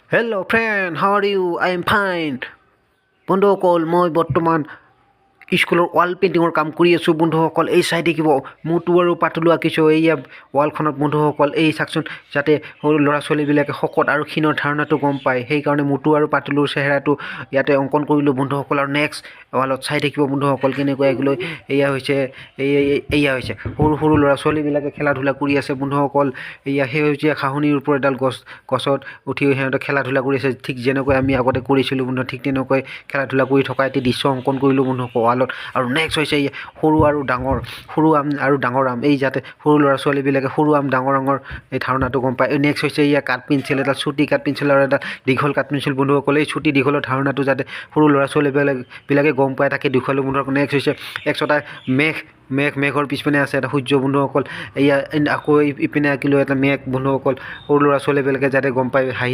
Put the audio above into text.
Hello friend, how are you? I am fine. বন্ধুসকল মই বৰ্তমান স্কুলৰ ৱাল পেইণ্টিঙৰ কাম কৰি আছোঁ বন্ধুসকল। এই চাই দেখিব মটু আৰু পাতলু আঁকিছোঁ এইয়া ৱালখনত বন্ধুসকল। এই চাওকচোন, যাতে সৰু ল'ৰা ছোৱালীবিলাকে শকত আৰু ক্ষীণৰ ধাৰণাটো গম পায়, সেইকাৰণে মটু আৰু পাতলুৰ চেহেৰাটো ইয়াতে অংকন কৰিলোঁ বন্ধুসকল। আৰু নেক্সট ৱালত চাই থাকিব বন্ধুসকল কেনেকৈ আঁকিলৈ। এয়া হৈছে সৰু সৰু ল'ৰা ছোৱালীবিলাকে খেলা ধূলা কৰি আছে বন্ধুসকল। এয়া সেউজীয়া ঘাঁহনিৰ ওপৰত এডাল গছত উঠি সিহঁতে খেলা ধূলা কৰি আছে, ঠিক যেনেকৈ আমি আগতে কৰিছিলোঁ বন্ধু। ঠিক তেনেকৈ খেলা ধূলা কৰি থকা এটি দৃশ্য অংকন কৰিলোঁ বন্ধুসকল ৱালত। আৰু নেক্সট হৈছে সৰু আৰু ডাঙৰ আম, এই যাতে সৰু ল'ৰা ছোৱালীবিলাকে সৰু আম ডাঙৰ এই ধাৰণাটো গম পায়। নেক্সট হৈছে কাঠ পেঞ্চিল, এটা চুটি কাঠ পেঞ্চিল আৰু এটা দীঘল কাঠ পেঞ্চিল বন্ধুসকল। এই চুটি দীঘলৰ ধাৰণাটো যাতে সৰু ল'ৰা ছোৱালীবিলাকে গম পায়, তাকে দেখুৱালোঁ বন্ধুসকল। নেক্সট হৈছে এটা মেঘৰ পিছপিনে আছে এটা সূৰ্য বন্ধুসকল। এয়া আকৌ ইপিনে আঁকিলোঁ এটা মেঘ বন্ধুসকল, সৰু ল'ৰা ছোৱালীবিলাকে যাতে গম পায়, হাঁহি